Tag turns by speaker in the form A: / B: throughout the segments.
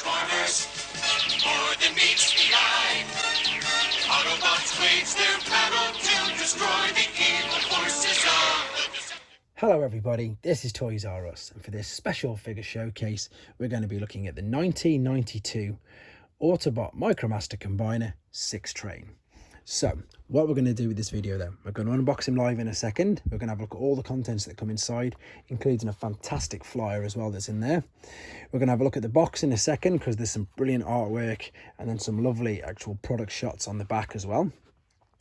A: transformers, more than meets the eye. Autobots wage their battle to destroy the evil forces of the
B: Hello everybody, this is Toys R Us, and for this special figure showcase we're going to be looking at the 1992 Autobot Micromaster Combiner 6-train. So what we're going to do with this video then, we're going to unbox him live in a second. We're going to have a look at all the contents that come inside, including a fantastic flyer as well that's in there. We're going to have a look at the box in a second because there's some brilliant artwork and then some lovely actual product shots on the back as well.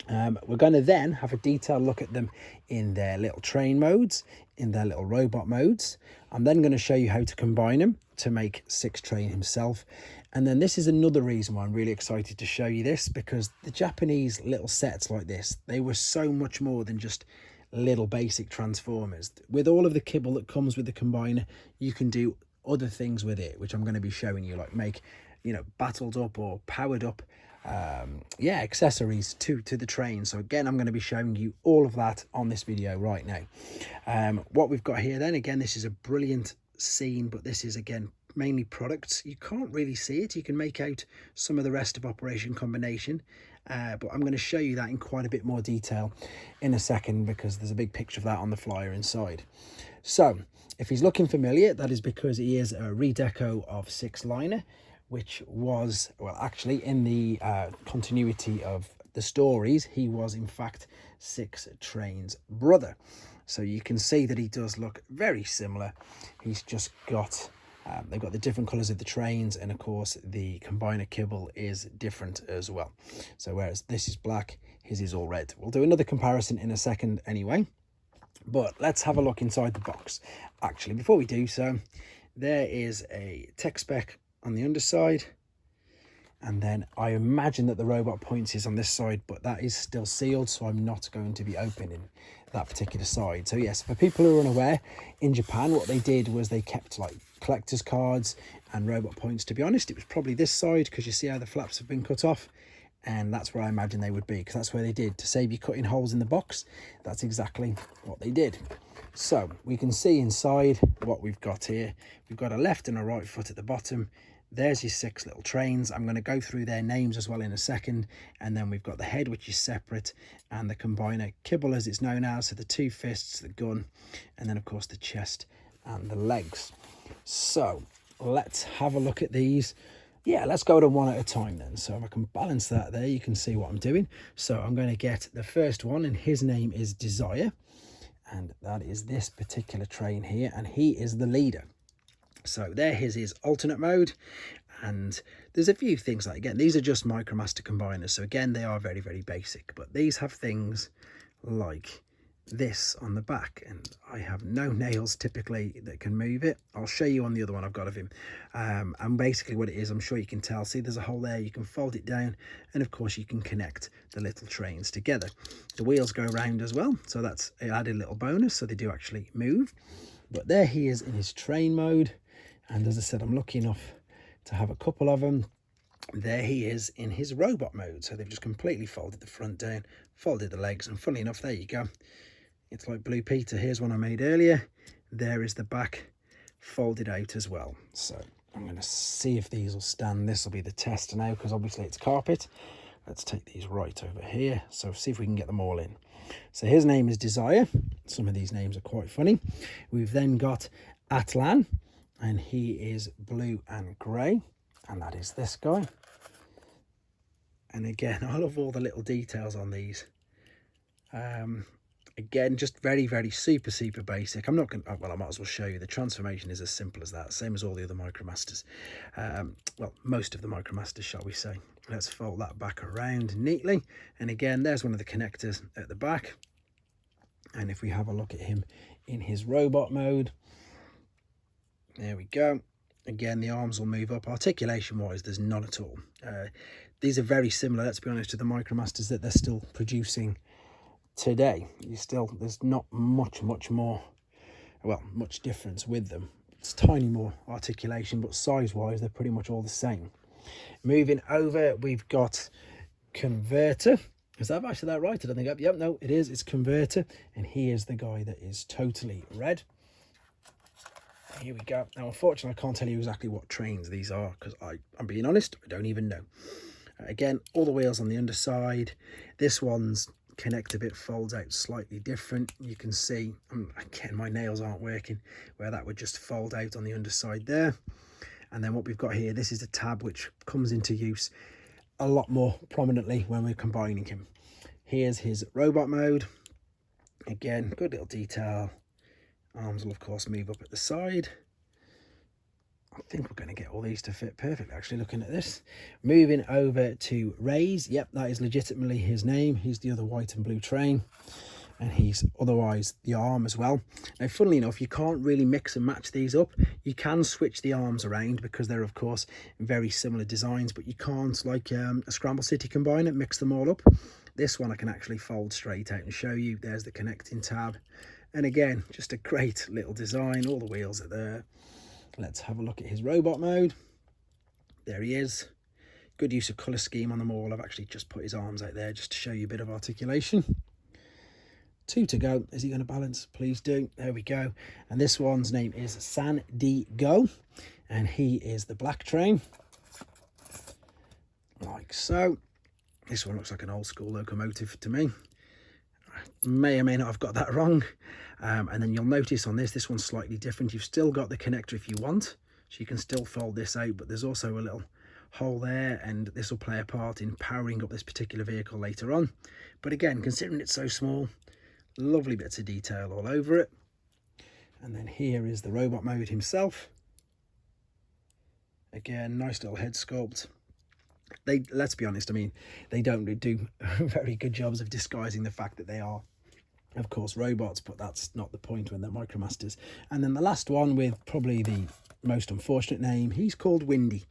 B: We're going to then have a detailed look at them in their little train modes, in their little robot modes. I'm then going to show you how to combine them to make 6-train himself. And then this is another reason why I'm really excited to show you this, because the Japanese little sets like this, they were so much more than just little basic transformers. With all of the kibble that comes with the combiner, you can do other things with it, which I'm going to be showing you, like make, you know, battled up or powered up accessories to the train. So again, I'm going to be showing you all of that on this video right now. What we've got here then, again, this is a brilliant scene, but this is again mainly products. You can't really see it. You can make out some of the rest of Operation Combination, but I'm going to show you that in quite a bit more detail in a second, because there's a big picture of that on the flyer inside. So if he's looking familiar, that is because he is a redeco of 6-liner, which was, well, actually in the continuity of the stories, he was in fact 6-train's brother. So you can see that he does look very similar. He's just got, they've got the different colours of the trains, and of course the combiner kibble is different as well. So whereas this is black, his is all red. We'll do another comparison in a second anyway, but let's have a look inside the box. Actually, before we do so, there is a tech spec on the underside, and then I imagine that the robot points is on this side, but that is still sealed, so I'm not going to be opening that particular side. So yes, for people who are unaware, in Japan what they did was they kept like collector's cards and robot points. To be honest, it was probably this side, because you see how the flaps have been cut off, and that's where I imagine they would be, because that's where they did, to save you cutting holes in the box. That's exactly what they did. So we can see inside what we've got here. We've got a left and a right foot at the bottom. There's your 6 little trains. I'm going to go through their names as well in a second. And then we've got the head, which is separate, and the combiner kibble as it's known as, so the 2 fists, the gun, and then of course the chest and the legs. So let's have a look at these. Yeah, let's go to one at a time then. So if I can balance that there, you can see what I'm doing. So I'm going to get the first one, and his name is Desire, and that is this particular train here, and he is the leader. So there is his alternate mode, and there's a few things like, again, these are just micromaster combiners, so again they are very, very basic, but these have things like this on the back, and I have no nails typically that can move it. I'll show you on the other one I've got of him, and basically what it is, I'm sure you can tell, see there's a hole there, you can fold it down, and of course you can connect the little trains together. The wheels go around as well, so that's an added little bonus, so they do actually move. But there he is in his train mode, and as I said, I'm lucky enough to have a couple of them. There he is in his robot mode, so they've just completely folded the front down, folded the legs, and funnily enough, there you go, it's like Blue Peter. Here's one I made earlier. There is the back folded out as well. So I'm going to see if these will stand. This will be the test now, because obviously it's carpet. Let's take these right over here, so see if we can get them all in. So his name is Desire. Some of these names are quite funny. We've then got Atlan, and he is blue and grey, and that is this guy. And again, I love all the little details on these. Again, just very, very super basic. I'm not going to, well, I might as well show you. The transformation is as simple as that, same as all the other Micromasters. Well, most of the Micromasters, shall we say. Let's fold that back around neatly. And again, there's one of the connectors at the back. And if we have a look at him in his robot mode, there we go. Again, the arms will move up. Articulation wise, there's none at all. These are very similar, let's be honest, to the Micromasters that they're still producing today. There's not much more, well, much difference with them. It's tiny more articulation, but size wise they're pretty much all the same. Moving over, we've got Converter. Is that actually that right? I don't think. Yep, no, it is. It's Converter, and he is the guy that is totally red. here we go. Now, unfortunately, I can't tell you exactly what trains these are because I'm being honest, I don't even know. Again, all the wheels on the underside. This one's connector bit folds out slightly different. You can see, again, my nails aren't working, where that would just fold out on the underside there. And then what we've got here, this is a tab which comes into use a lot more prominently when we're combining him. Here's his robot mode. Again, good little detail. Arms will of course move up at the side. I think we're going to get all these to fit perfectly, actually, looking at this. Moving over to Ray's. Yep, that is legitimately his name. He's the other white and blue train. And he's otherwise the arm as well. Now, funnily enough, you can't really mix and match these up. You can switch the arms around because they're, of course, very similar designs, but you can't, like a Scramble City Combiner, mix them all up. This one I can actually fold straight out and show you. There's the connecting tab. And again, just a great little design. All the wheels are there. Let's have a look at his robot mode. There he is. Good use of colour scheme on them all. I've actually just put his arms out there just to show you a bit of articulation. 2 to go. Is he going to balance? Please do. There we go. And this one's name is San D Go. And he is the black train. Like so. This one looks like an old school locomotive to me. May or may not have got that wrong. And then you'll notice on this one's slightly different. You've still got the connector if you want, so you can still fold this out, but there's also a little hole there, and this will play a part in powering up this particular vehicle later on. But again, considering it's so small, lovely bits of detail all over it. And then here is the robot mode himself. Again, nice little head sculpt. Let's be honest, I mean, they don't do very good jobs of disguising the fact that they are, of course, robots, but that's not the point when they're micromasters. And then the last one, with probably the most unfortunate name, he's called Windy.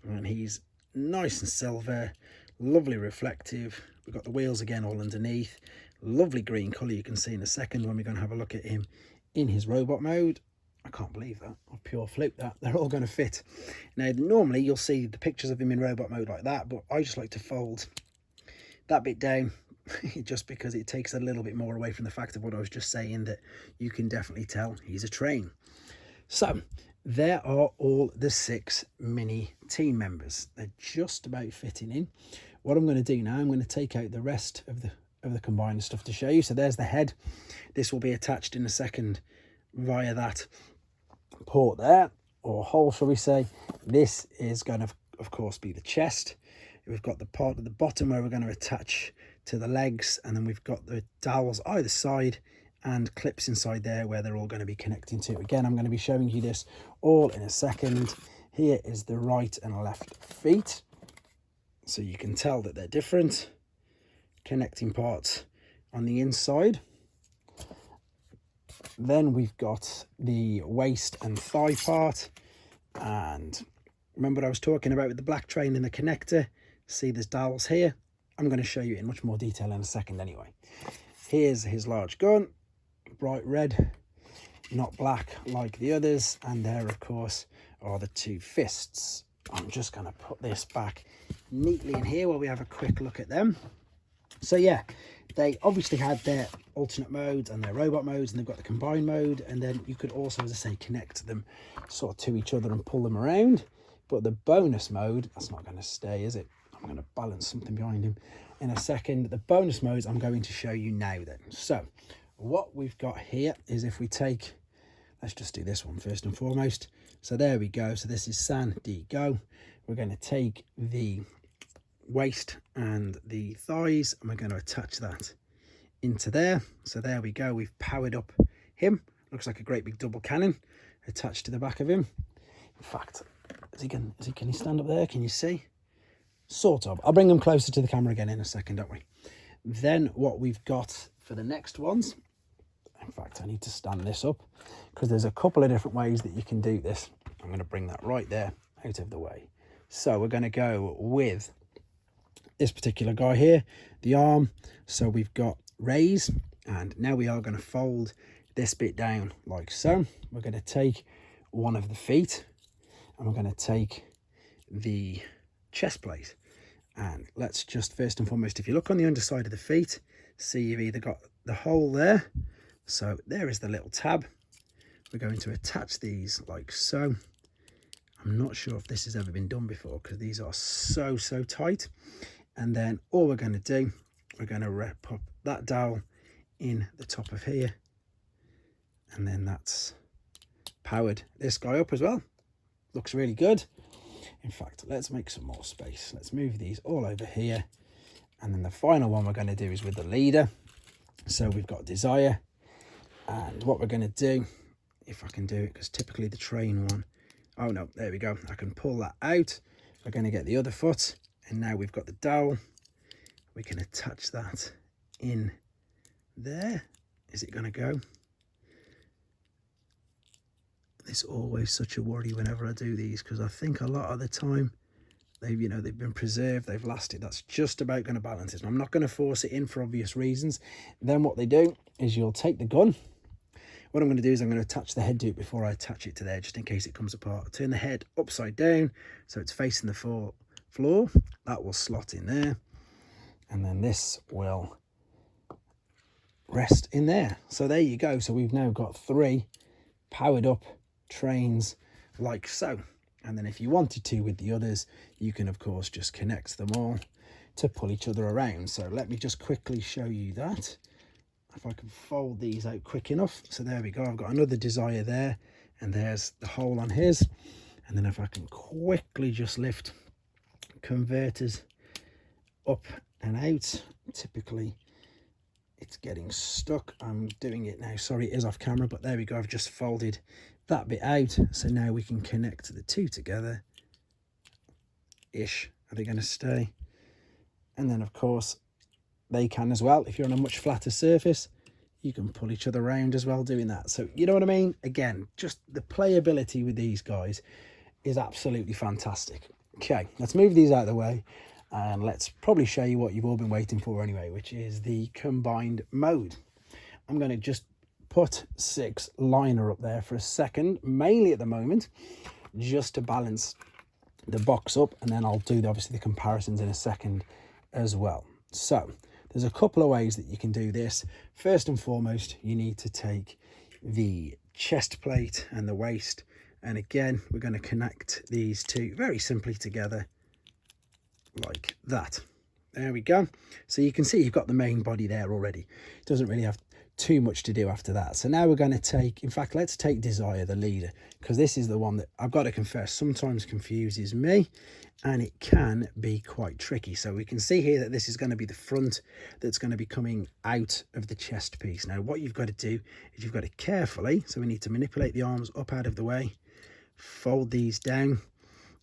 B: And he's nice and silver, lovely reflective. We've got the wheels again all underneath. Lovely green colour, you can see in a second when we're going to have a look at him in his robot mode. I can't believe that. I've pure fluked that. They're all going to fit. Now, normally you'll see the pictures of him in robot mode like that, but I just like to fold that bit down just because it takes a little bit more away from the fact of what I was just saying, that you can definitely tell he's a train. So, there are all the 6 mini team members. They're just about fitting in. What I'm going to do now, I'm going to take out the rest of the combiner stuff to show you. So there's the head. This will be attached in a second via that port there, or hole shall we say. This is going to of course be the chest. We've got the part at the bottom where we're going to attach to the legs, and then we've got the dowels either side and clips inside there where they're all going to be connecting to. Again, I'm going to be showing you this all in a second. Here is the right and left feet, so you can tell that they're different. Connecting parts on the inside. Then we've got the waist and thigh part, and remember what I was talking about with the black train and the connector. See, there's dowels here. I'm going to show you in much more detail in a second anyway. Here's his large gun, bright red, not black like the others. And there, of course, are the 2 fists. I'm just going to put this back neatly in here while we have a quick look at them. So yeah, they obviously had their alternate modes and their robot modes, and they've got the combined mode, and then you could also, as I say, connect them sort of to each other and pull them around. But the bonus mode, that's not going to stay, is it? I'm going to balance something behind him in a second. The bonus modes I'm going to show you now then. So what we've got here is, if we take, let's just do this one first and foremost. So there we go. So this is San D Go. We're going to take the waist and the thighs, and we're going to attach that into there. So there we go. We've powered up him. Looks like a great big double cannon attached to the back of him. In fact, can he stand up there? Can you see? Sort of. I'll bring them closer to the camera again in a second, don't we? Then what we've got for the next ones, in fact, I need to stand this up because there's a couple of different ways that you can do this. I'm going to bring that right there out of the way. So we're going to go with this particular guy here, the arm. So we've got Ray's, and now we are going to fold this bit down like so. We're going to take one of the feet, and we're going to take the chest plate. And let's just first and foremost, if you look on the underside of the feet, see you've either got the hole there. So there is the little tab. we're going to attach these like so. I'm not sure if this has ever been done before because these are so tight. And then all we're going to do, we're going to pop that dowel in the top of here, and then that's powered this guy up as well. Looks really good. In fact, let's make some more space. Let's move these all over here. And then the final one we're going to do is with the leader. So we've got desire, and what we're going to do, if I can do it, because typically the train one, oh no, there we go, I can pull that out. We're going to get the other foot, and now we've got the dowel. We can attach that in there. Is it going to go? It's always such a worry whenever I do these, because I think a lot of the time they've been preserved, they've lasted. That's just about going to balance it. And I'm not going to force it in for obvious reasons. Then what they do is you'll take the gun. What I'm going to do is I'm going to attach the head to it before I attach it to there, just in case it comes apart. Turn the head upside down so it's facing the floor. That will slot in there, and then this will rest in there. So there you go. So we've now got 3 powered up trains like so. And then if you wanted to with the others, you can of course just connect them all to pull each other around. So let me just quickly show you that. If I can fold these out quick enough. So there we go. I've got another desire there, and there's the hole on his. And then if I can quickly just lift converters up and out. Typically it's getting stuck. I'm doing it now. Sorry, it is off camera, but there we go. I've just folded that bit out. So now we can connect the two together. Ish. Are they going to stay? And then, of course, they can as well. If you're on a much flatter surface, you can pull each other around as well doing that. So, you know what I mean? Again, just the playability with these guys is absolutely fantastic. Okay, let's move these out of the way. And let's probably show you what you've all been waiting for anyway, which is the combined mode. I'm going to just put 6 liner up there for a second, mainly at the moment, just to balance the box up, and then I'll do obviously the comparisons in a second as well. So there's a couple of ways that you can do this. First and foremost, you need to take the chest plate and the waist, and again we're going to connect these two very simply together like that. There we go. So you can see you've got the main body there already. It doesn't really have too much to do after that. So now we're going to take, in fact, let's take Desire, the leader, because this is the one that I've got to confess sometimes confuses me, and it can be quite tricky. So we can see here that this is going to be the front that's going to be coming out of the chest piece. Now what you've got to do is you've got to carefully, so we need to manipulate the arms up out of the way, fold these down,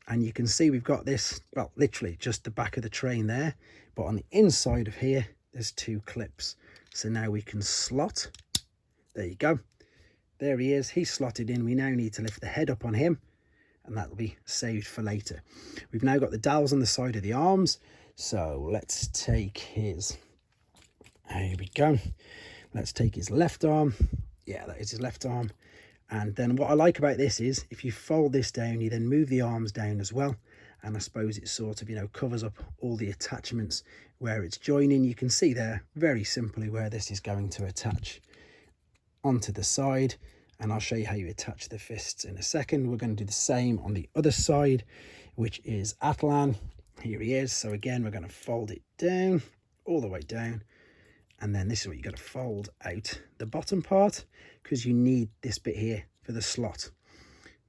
B: and you can see we've got this, well, literally just the back of the train there, but on the inside of here there's 2 clips. So now we can slot. There you go. There he is. He's slotted in. We now need to lift the head up on him, and that'll be saved for later. We've now got the dowels on the side of the arms. So let's take his, there we go. Let's take his left arm. Yeah, that is his left arm. And then what I like about this is if you fold this down, you then move the arms down as well. And I suppose it sort of, you know, covers up all the attachments where it's joining. You can see there very simply where this is going to attach onto the side. And I'll show you how you attach the fists in a second. We're going to do the same on the other side, which is Atlan. Here he is. So again, we're going to fold it down, all the way down. And then this is what you got to fold out the bottom part, because you need this bit here for the slot.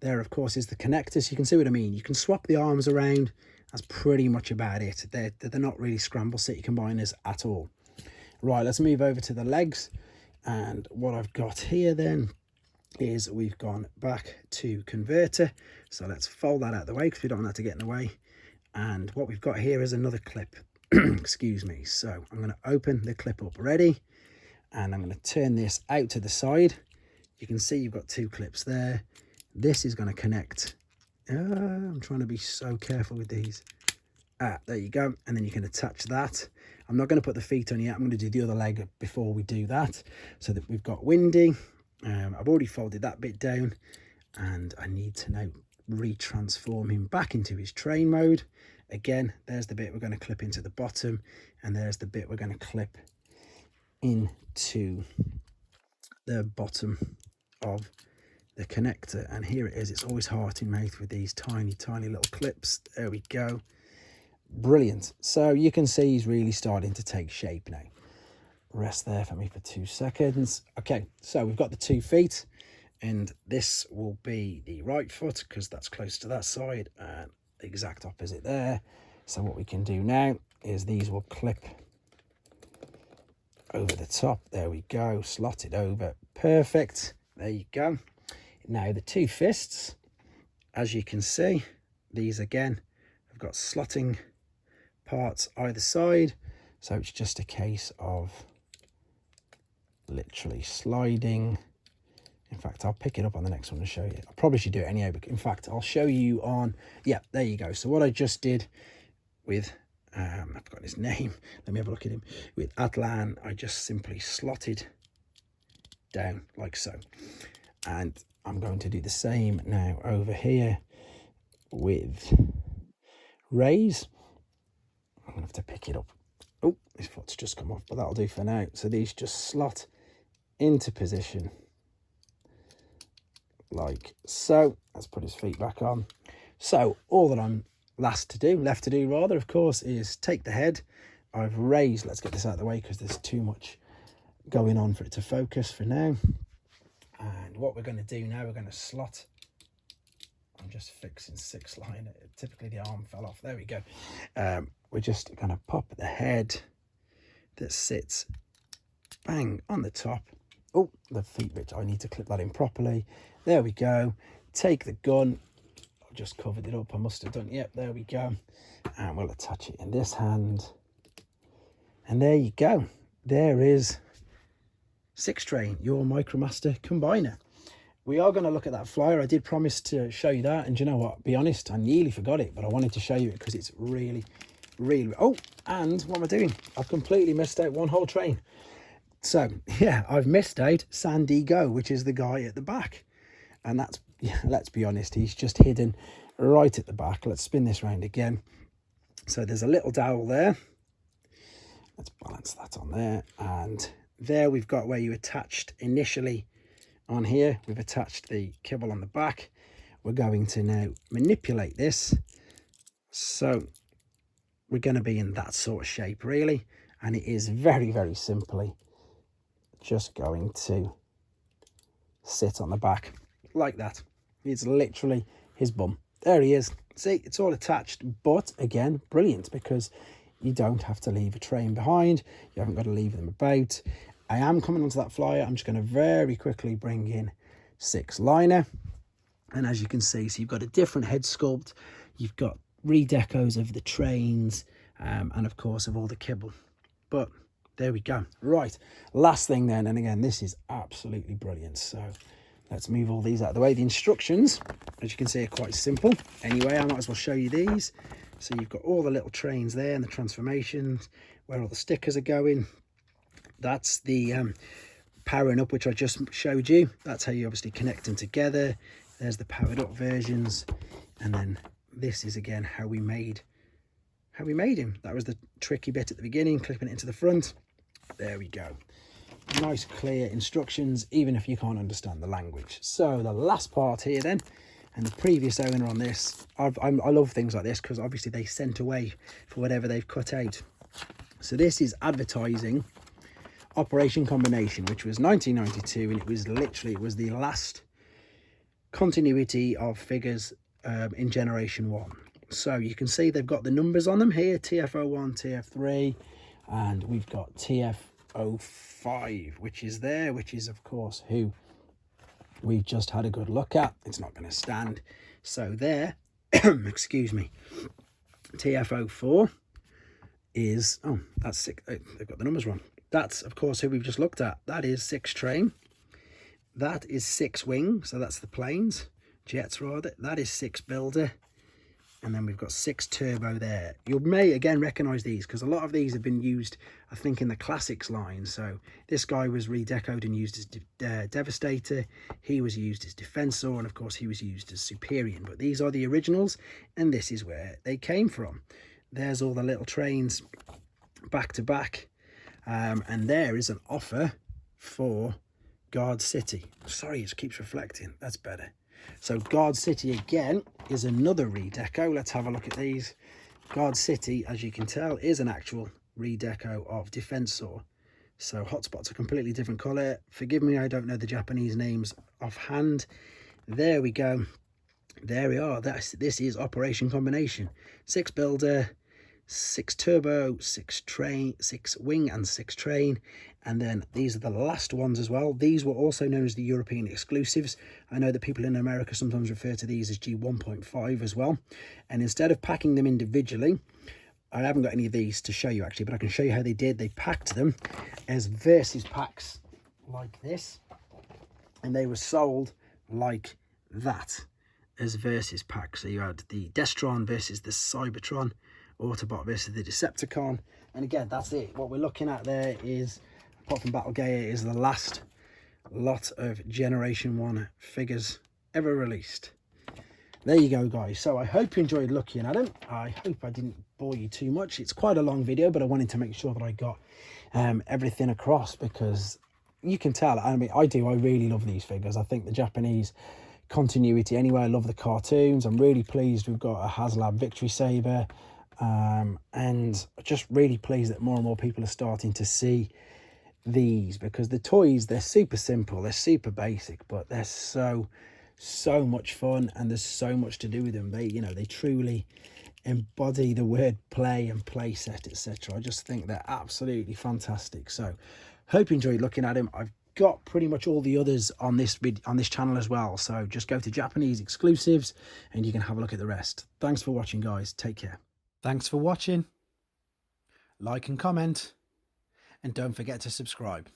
B: There, of course, is the connector, so you can see what I mean. You can swap the arms around. That's pretty much about it. They're not really scramble city combiners at all. Right, let's move over to the legs. And what I've got here then is we've gone back to converter. So let's fold that out of the way because we don't want that to get in the way. And what we've got here is another clip. Excuse me. So I'm going to open the clip up ready, and I'm going to turn this out to the side. You can see you've got 2 clips there. This is going to connect. I'm trying to be so careful with these. There you go. And then you can attach that. I'm not going to put the feet on yet. I'm going to do the other leg before we do that, so that we've got Windy. I've already folded that bit down, and I need to now retransform him back into his train mode. Again, there's the bit we're going to clip into the bottom, and there's the bit we're going to clip into the bottom of the connector, and here it is. It's always heart in mouth with these tiny little clips. There we go. Brilliant. So you can see he's really starting to take shape now. Rest there for me for 2 seconds. Okay, so we've got the 2 feet, and this will be the right foot because that's close to that side, and the exact opposite there. So what we can do now is these will clip over the top. There we go, slot it over. Perfect. There you go. Now the 2 fists, as you can see, these again have got slotting parts either side, so it's just a case of literally sliding. In fact, I'll pick it up on the next one and show you. I probably should do it anyway, but in fact I'll show you on, yeah, there you go. So what I just did with I've forgotten his name, let me have a look at him, with Atlan, I just simply slotted down like so, and I'm going to do the same now over here with Ray's. I'm gonna have to pick it up. Oh, his foot's just come off, but that'll do for now. So these just slot into position like so. Let's put his feet back on. So all that I'm left to do rather, of course, is take the head. I've raised, let's get this out of the way because there's too much going on for it to focus for now. And what we're going to do now, we're going to slot, I'm just fixing 6 line, typically the arm fell off, there we go. We're just going to pop the head that sits bang on the top. Oh, the feet bit, I need to clip that in properly. There we go. Take the gun, I've just covered it up, I must have done, yep, there we go. And we'll attach it in this hand. And there you go. There is Sixtrain, your micromaster combiner. We are going to look at that flyer. I did promise to show you that, and do you know what, be honest, I nearly forgot it, but I wanted to show you it because it's really oh, and what am I doing? I've completely missed out one whole train. So yeah, I've missed out Sandy Go, which is the guy at the back, and that's, yeah, let's be honest, he's just hidden right at the back. Let's spin this round again. So there's a little dowel there, let's balance that on there, and there we've got where you attached initially. On here we've attached the kibble on the back. We're going to now manipulate this, so we're going to be in that sort of shape really, and it is very simply just going to sit on the back like that. It's literally his bum. There he is. See, it's all attached, but again, brilliant, because you don't have to leave a train behind. You haven't got to leave them about. I am coming onto that flyer. I'm just going to very quickly bring in 6 liner. And as you can see, so you've got a different head sculpt. You've got redecos of the trains, and of course of all the kibble. But there we go. Right, last thing then, and again, this is absolutely brilliant. So let's move all these out of the way. The instructions, as you can see, are quite simple. Anyway, I might as well show you these. So you've got all the little trains there and the transformations, where all the stickers are going. That's the powering up, which I just showed you. That's how you obviously connect them together. There's the powered up versions, and then this is again how we made him. That was the tricky bit at the beginning, clipping it into the front. There we go. Nice clear instructions, even if you can't understand the language. So the last part here then, and the previous owner on this, I love things like this because obviously they sent away for whatever they've cut out. So this is advertising Operation Combination, which was 1992, and it was literally, it was the last continuity of figures in generation 1. So you can see they've got the numbers on them here, TF01, TF3, and we've got TF05, which is there, which is of course who we've just had a good look at. It's not going to stand. So there, excuse me, TF04 is, oh, that's 6, they've got the numbers wrong. That's, of course, who we've just looked at. That is Sixtrain. That is 6 Wing, so that's the planes, jets rather. That is 6 Builder. And then we've got 6 Turbo there. You may, again, recognise these, because a lot of these have been used, I think, in the Classics line. So this guy was redecoed and used as Devastator. He was used as Defensor, and, of course, he was used as Superior. But these are the originals, and this is where they came from. There's all the little trains back to back. And there is an offer for Guard City. Sorry, it keeps reflecting. That's better. So Guard City again is another redeco. Let's have a look at these. Guard City, as you can tell, is an actual redeco of Defensor. So hotspot's a completely different colour. Forgive me, I don't know the Japanese names offhand. There we go. There we are. This is Operation Combination. 6 builder, 6 turbo, 6 train, 6 wing and 6 train. And then these are the last ones as well. These were also known as the European exclusives. I know that people in America sometimes refer to these as G1.5 as well. And instead of packing them individually, I haven't got any of these to show you actually, but I can show you how they did. They packed them as versus packs like this, and they were sold like that as versus packs. So you had the Destron versus the Cybertron, Autobot versus the Decepticon, and again, that's it. What we're looking at there is, apart from Battle Gaia, is the last lot of Generation 1 figures ever released. There you go, guys. So I hope you enjoyed looking at them. I hope I didn't bore you too much. It's quite a long video, but I wanted to make sure that I got everything across, because you can tell, I mean, I really love these figures. I think the Japanese continuity anyway. I love the cartoons. I'm really pleased we've got a HasLab Victory Saber, and just really pleased that more and more people are starting to see these, because the toys, they're super simple, they're super basic, but they're so much fun, and there's so much to do with them. They, you know, they truly embody the word play and play set, etc. I just think they're absolutely fantastic. So hope you enjoyed looking at them. I've got pretty much all the others on this channel as well, so just go to Japanese exclusives and you can have a look at the rest. Thanks for watching, guys. Take care. Thanks for watching. Like and comment, and don't forget to subscribe.